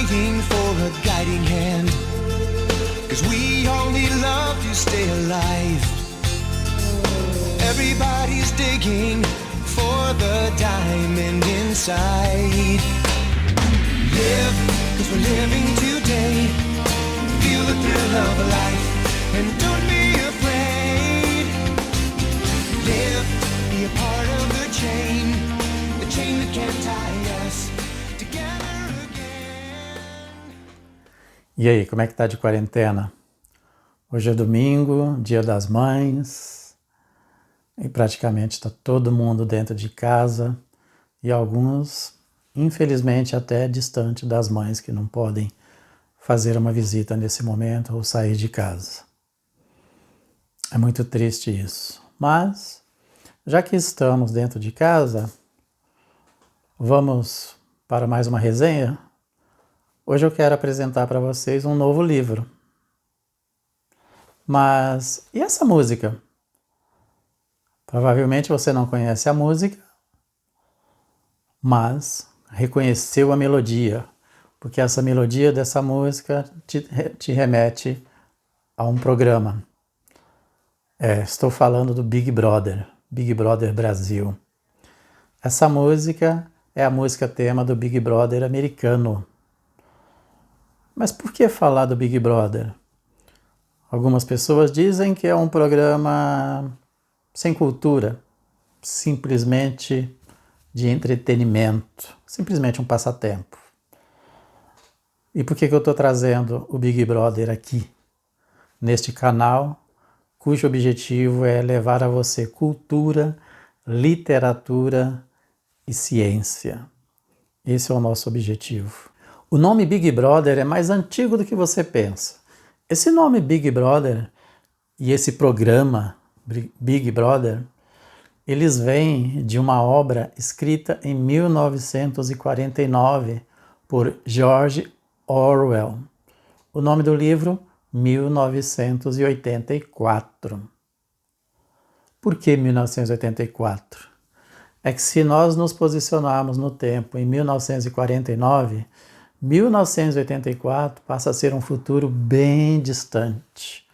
praying for a guiding hand, 'cause we all need love to stay alive. Everybody's digging for the diamond inside. Live, 'cause we're living today. Feel the thrill of life and don't be afraid. Live, be a part of the chain that can't tie us together again. E aí, como é que tá de quarentena? Hoje é domingo, Dia das Mães, e praticamente está todo mundo dentro de casa e alguns, infelizmente, até distante das mães que não podem fazer uma visita nesse momento ou sair de casa. É muito triste isso, mas já que estamos dentro de casa, vamos para mais uma resenha? Hoje eu quero apresentar para vocês um novo livro. Mas e essa música? Provavelmente você não conhece a música, mas reconheceu a melodia, porque essa melodia dessa música te remete a um programa. Estou falando do Big Brother Brasil. Essa música é a música tema do Big Brother americano. Mas por que falar do Big Brother? Algumas pessoas dizem que é um programa sem cultura, simplesmente de entretenimento, simplesmente um passatempo. E por que eu estou trazendo o Big Brother aqui, neste canal, cujo objetivo é levar a você cultura, literatura e ciência? Esse é o nosso objetivo. O nome Big Brother é mais antigo do que você pensa. Esse nome Big Brother e esse programa Big Brother, eles vêm de uma obra escrita em 1949 por George Orwell. O nome do livro, 1984. Por que 1984? É que se nós nos posicionarmos no tempo em 1949, 1984 passa a ser um futuro bem distante.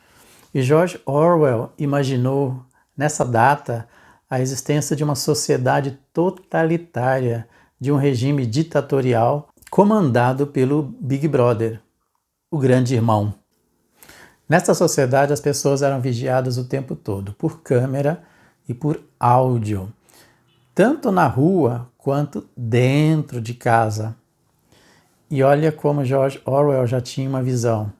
E George Orwell imaginou, nessa data, a existência de uma sociedade totalitária, de um regime ditatorial comandado pelo Big Brother, o grande irmão. Nessa sociedade, as pessoas eram vigiadas o tempo todo, por câmera e por áudio, tanto na rua quanto dentro de casa. E olha como George Orwell já tinha uma visão.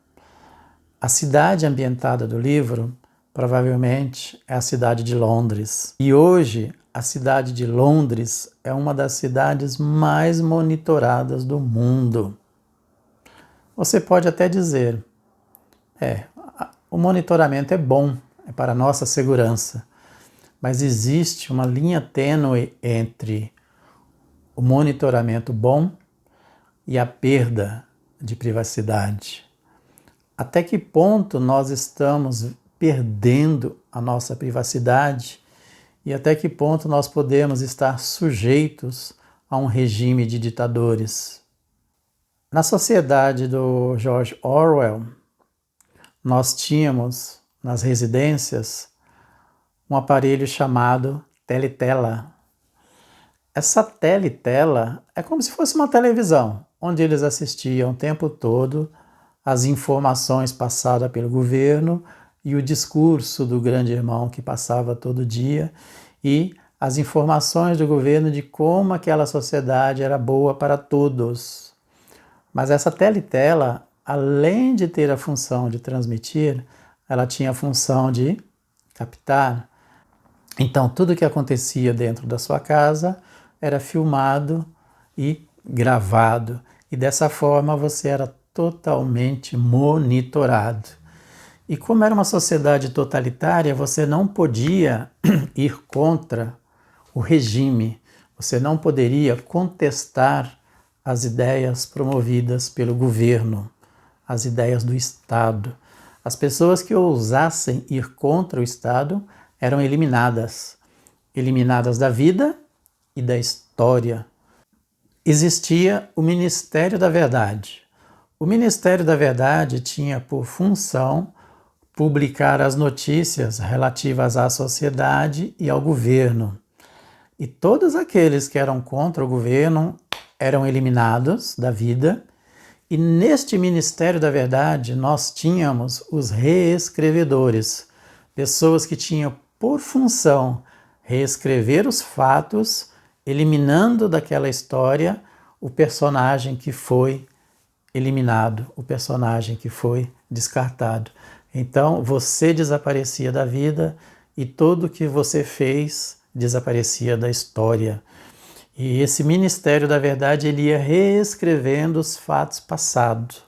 A cidade ambientada do livro, provavelmente, é a cidade de Londres. E hoje, a cidade de Londres é uma das cidades mais monitoradas do mundo. Você pode até dizer, o monitoramento é bom, é para a nossa segurança, mas existe uma linha tênue entre o monitoramento bom e a perda de privacidade. Até que ponto nós estamos perdendo a nossa privacidade e até que ponto nós podemos estar sujeitos a um regime de ditadores? Na sociedade do George Orwell, nós tínhamos nas residências um aparelho chamado teletela. Essa teletela é como se fosse uma televisão, onde eles assistiam o tempo todo as informações passadas pelo governo e o discurso do grande irmão que passava todo dia e as informações do governo de como aquela sociedade era boa para todos. Mas essa teletela, além de ter a função de transmitir, ela tinha a função de captar. Então, tudo o que acontecia dentro da sua casa era filmado e gravado. E dessa forma você era totalmente monitorado. E como era uma sociedade totalitária, você não podia ir contra o regime, você não poderia contestar as ideias promovidas pelo governo, as ideias do Estado. As pessoas que ousassem ir contra o Estado eram eliminadas da vida e da história. Existia o Ministério da Verdade. O Ministério da Verdade tinha por função publicar as notícias relativas à sociedade e ao governo. E todos aqueles que eram contra o governo eram eliminados da vida. E neste Ministério da Verdade nós tínhamos os reescrevedores, pessoas que tinham por função reescrever os fatos, eliminando daquela história o personagem que foi eliminado, o personagem que foi descartado. Então você desaparecia da vida e tudo que você fez desaparecia da história. E esse Ministério da Verdade ele ia reescrevendo os fatos passados.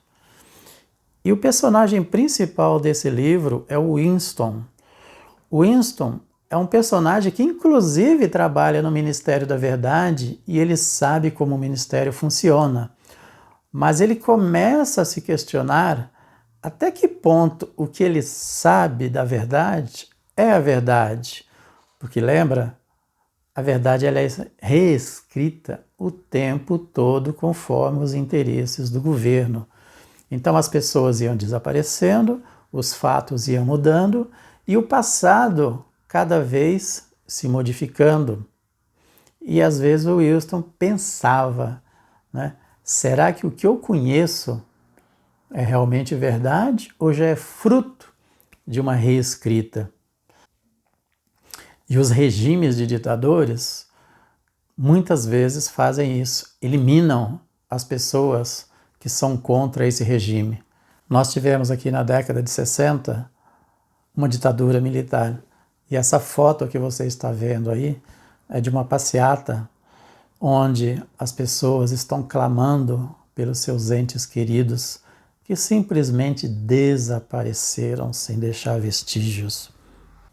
E o personagem principal desse livro é o Winston. O Winston é um personagem que inclusive trabalha no Ministério da Verdade e ele sabe como o ministério funciona. Mas ele começa a se questionar até que ponto o que ele sabe da verdade é a verdade. Porque lembra, a verdade ela é reescrita o tempo todo conforme os interesses do governo. Então as pessoas iam desaparecendo, os fatos iam mudando e o passado cada vez se modificando. E às vezes o Winston pensava, né? Será que o que eu conheço é realmente verdade ou já é fruto de uma reescrita? E os regimes de ditadores muitas vezes fazem isso, eliminam as pessoas que são contra esse regime. Nós tivemos aqui na década de 60 uma ditadura militar. E essa foto que você está vendo aí é de uma passeata onde as pessoas estão clamando pelos seus entes queridos que simplesmente desapareceram sem deixar vestígios.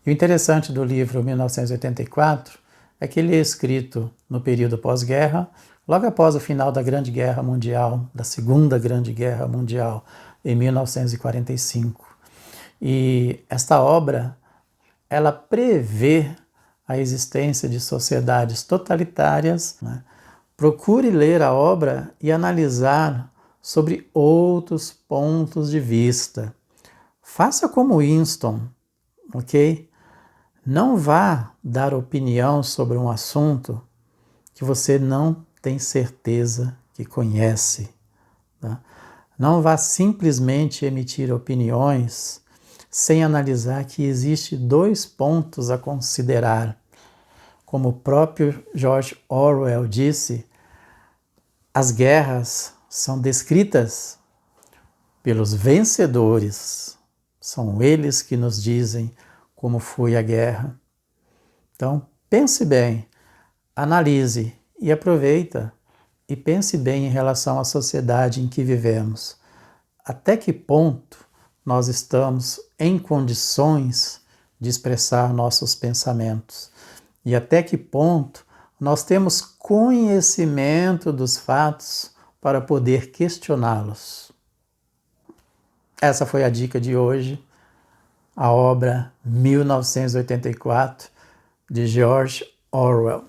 E o interessante do livro 1984 é que ele é escrito no período pós-guerra, logo após o final da Grande Guerra Mundial, da Segunda Grande Guerra Mundial, em 1945. E esta obra, ela prevê a existência de sociedades totalitárias, né? Procure ler a obra e analisar sobre outros pontos de vista. Faça como Winston, ok? Não vá dar opinião sobre um assunto que você não tem certeza que conhece. Tá? Não vá simplesmente emitir opiniões sem analisar que existe 2 pontos a considerar. Como o próprio George Orwell disse, as guerras são descritas pelos vencedores. São eles que nos dizem como foi a guerra. Então, pense bem, analise e aproveita e pense bem em relação à sociedade em que vivemos. Até que ponto nós estamos em condições de exprssar nossos pensamentos? E até que ponto nós temos conhecimento dos fatos para poder questioná-los? Essa foi a dica de hoje, a obra 1984 de George Orwell.